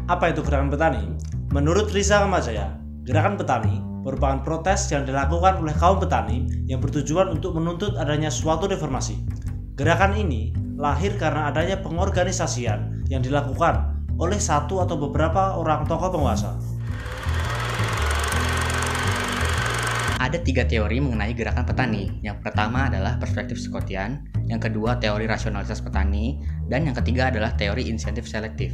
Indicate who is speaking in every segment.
Speaker 1: Apa itu gerakan petani? Menurut Riza Kamajaya, gerakan petani merupakan protes yang dilakukan oleh kaum petani yang bertujuan untuk menuntut adanya suatu reformasi. Gerakan ini lahir karena adanya pengorganisasian yang dilakukan oleh satu atau beberapa orang tokoh penguasa.
Speaker 2: Ada 3 teori mengenai gerakan petani. Yang pertama adalah perspektif Scottian, yang kedua teori rasionalitas petani, dan yang ketiga adalah teori insentif selektif.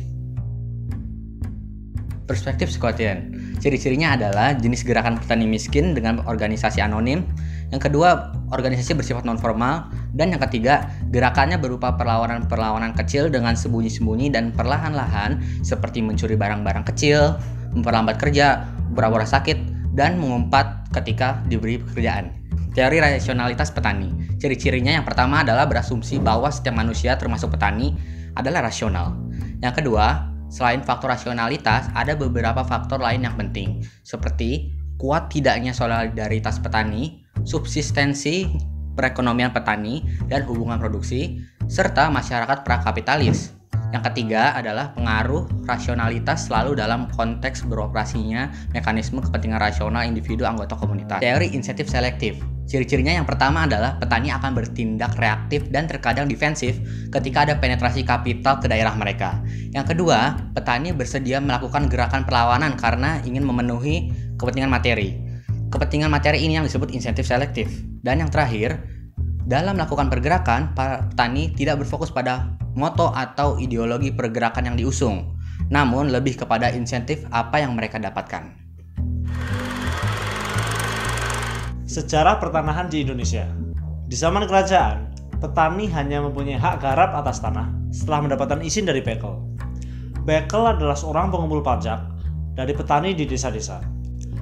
Speaker 2: Perspektif Scottian, ciri-cirinya adalah jenis gerakan petani miskin dengan organisasi anonim, yang kedua organisasi bersifat non-formal, dan yang ketiga gerakannya berupa perlawanan kecil dengan sembunyi-sembunyi dan perlahan-lahan seperti mencuri barang-barang kecil, memperlambat kerja, pura-pura sakit, dan mengumpat ketika diberi pekerjaan. Teori rasionalitas petani, ciri-cirinya yang pertama adalah berasumsi bahwa setiap manusia termasuk petani adalah rasional. Yang kedua, selain faktor rasionalitas, ada beberapa faktor lain yang penting, seperti kuat tidaknya solidaritas petani, subsistensi perekonomian petani dan hubungan produksi, serta masyarakat prakapitalis. Yang ketiga adalah pengaruh rasionalitas selalu dalam konteks beroperasinya mekanisme kepentingan rasional individu anggota komunitas. Teori insentif selektif, ciri-cirinya yang pertama adalah petani akan bertindak reaktif dan terkadang defensif ketika ada penetrasi kapital ke daerah mereka. Yang kedua, petani bersedia melakukan gerakan perlawanan karena ingin memenuhi kepentingan materi. Kepentingan materi ini yang disebut insentif selektif. Dan yang terakhir, dalam melakukan pergerakan, para petani tidak berfokus pada moto atau ideologi pergerakan yang diusung, namun lebih kepada insentif apa yang mereka dapatkan.
Speaker 1: Sejarah pertanahan di Indonesia. Di zaman kerajaan, petani hanya mempunyai hak garap atas tanah setelah mendapatkan izin dari bekel. Bekel adalah seorang pengumpul pajak dari petani di desa-desa.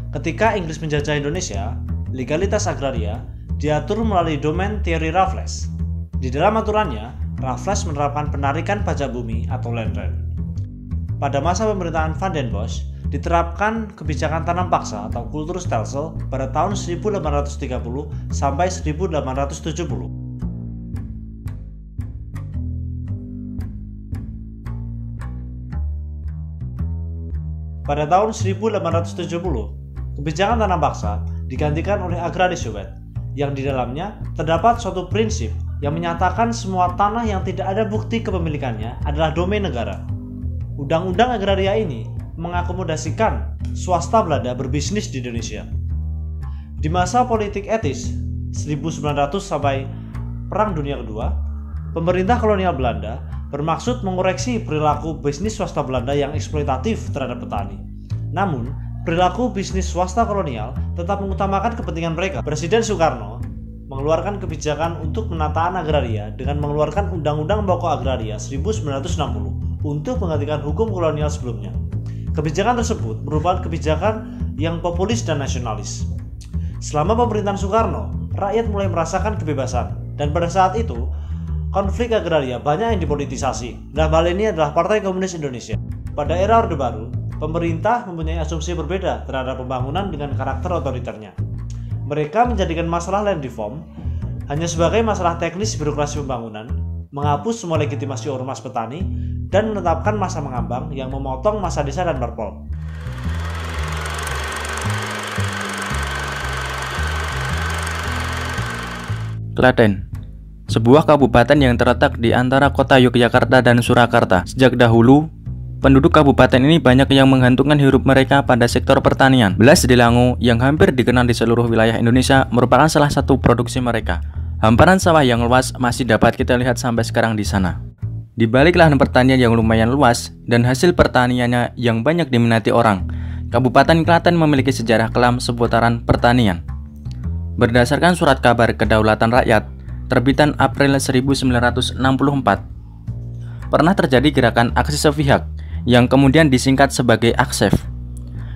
Speaker 1: Ketika Inggris menjajah Indonesia, legalitas agraria diatur melalui domain teori Raffles. Di dalam aturannya, Raffles menerapkan penarikan pajak bumi atau land rent. Pada masa pemerintahan Van den Bosch, diterapkan kebijakan tanam paksa atau kulturstelsel pada tahun 1830 sampai 1870. Pada tahun 1870, kebijakan tanam paksa digantikan oleh agrarisubet, yang di dalamnya terdapat suatu prinsip yang menyatakan semua tanah yang tidak ada bukti kepemilikannya adalah domain negara. Undang-undang agraria ini mengakomodasikan swasta Belanda berbisnis di Indonesia. Di masa politik etis 1900 sampai Perang Dunia Kedua, pemerintah kolonial Belanda bermaksud mengoreksi perilaku bisnis swasta Belanda yang eksploitatif terhadap petani. Namun, perilaku bisnis swasta kolonial tetap mengutamakan kepentingan mereka. Presiden Soekarno mengeluarkan kebijakan untuk penataan agraria dengan mengeluarkan Undang-Undang Pokok Agraria 1960 untuk menggantikan hukum kolonial sebelumnya. Kebijakan tersebut merupakan kebijakan yang populis dan nasionalis. Selama pemerintahan Soekarno, rakyat mulai merasakan kebebasan, dan pada saat itu, konflik agraria banyak yang dipolitisasi. Dalam hal ini adalah Partai Komunis Indonesia. Pada era Orde Baru, pemerintah mempunyai asumsi berbeda terhadap pembangunan dengan karakter otoriternya. Mereka menjadikan masalah land reform hanya sebagai masalah teknis birokrasi pembangunan, menghapus semua legitimasi ormas petani, dan menetapkan masa mengambang yang memotong masa desa dan parpol.
Speaker 3: Klaten, sebuah kabupaten yang terletak di antara kota Yogyakarta dan Surakarta. Sejak dahulu, penduduk kabupaten ini banyak yang menggantungkan hidup mereka pada sektor pertanian. Belas Delango yang hampir dikenal di seluruh wilayah Indonesia merupakan salah satu produksi mereka. Hamparan sawah yang luas masih dapat kita lihat sampai sekarang di sana. Di balik lahan pertanian yang lumayan luas dan hasil pertaniannya yang banyak diminati orang, Kabupaten Klaten memiliki sejarah kelam seputaran pertanian. Berdasarkan surat kabar Kedaulatan Rakyat terbitan April 1964, pernah terjadi gerakan aksi sepihak yang kemudian disingkat sebagai AKSEF.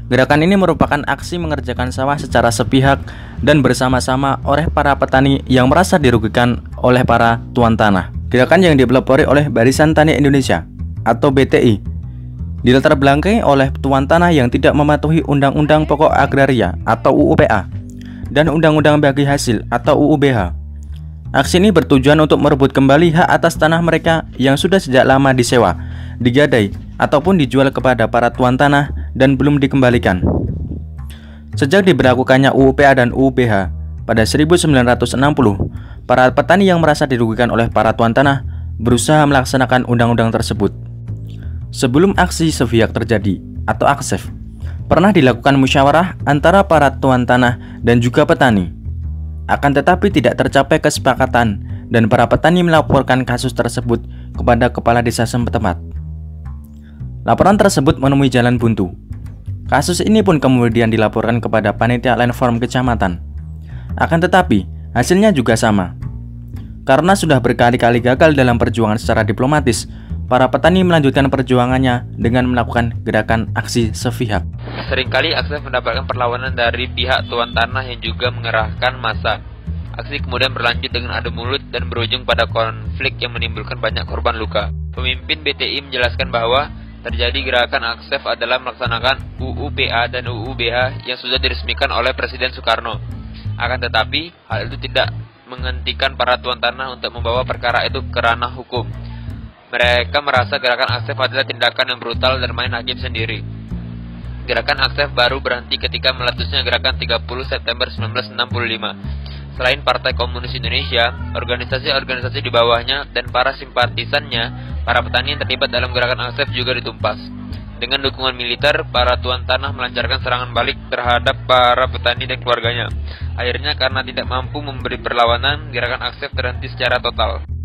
Speaker 3: Gerakan ini merupakan aksi mengerjakan sawah secara sepihak dan bersama-sama oleh para petani yang merasa dirugikan oleh para tuan tanah. Gerakan yang dipelopori oleh Barisan Tani Indonesia atau BTI dilatar belakangi oleh tuan tanah yang tidak mematuhi Undang-Undang Pokok Agraria atau UUPA dan Undang-Undang Bagi Hasil atau UUBH. Aksi ini bertujuan untuk merebut kembali hak atas tanah mereka yang sudah sejak lama disewa, digadai, ataupun dijual kepada para tuan tanah dan belum dikembalikan. Sejak diberlakukannya UU-PA dan UU-BH pada 1960, para petani yang merasa dirugikan oleh para tuan tanah berusaha melaksanakan undang-undang tersebut. Sebelum aksi sepihak terjadi atau aksef, pernah dilakukan musyawarah antara para tuan tanah dan juga petani. Akan tetapi tidak tercapai kesepakatan dan para petani melaporkan kasus tersebut kepada kepala desa setempat. Laporan tersebut menemui jalan buntu. Kasus ini pun kemudian dilaporkan kepada panitia landform kecamatan. Akan tetapi, hasilnya juga sama. Karena sudah berkali-kali gagal dalam perjuangan secara diplomatis, para petani melanjutkan perjuangannya dengan melakukan gerakan aksi sepihak.
Speaker 4: Seringkali aksef mendapatkan perlawanan dari pihak tuan tanah yang juga mengerahkan massa. Aksi kemudian berlanjut dengan adu mulut dan berujung pada konflik yang menimbulkan banyak korban luka. Pemimpin BTI menjelaskan bahwa terjadi gerakan aksef adalah melaksanakan UU-PA dan UU-BH yang sudah diresmikan oleh Presiden Soekarno. Akan tetapi, hal itu tidak menghentikan para tuan tanah untuk membawa perkara itu ke ranah hukum. Mereka merasa gerakan aksef adalah tindakan yang brutal dan main hakim sendiri. Gerakan aksef baru berhenti ketika meletusnya gerakan 30 September 1965. Selain Partai Komunis Indonesia, organisasi-organisasi di bawahnya dan para simpatisannya, para petani yang terlibat dalam gerakan aksef juga ditumpas. Dengan dukungan militer, para tuan tanah melancarkan serangan balik terhadap para petani dan keluarganya. Akhirnya karena tidak mampu memberi perlawanan, gerakan aksef terhenti secara total.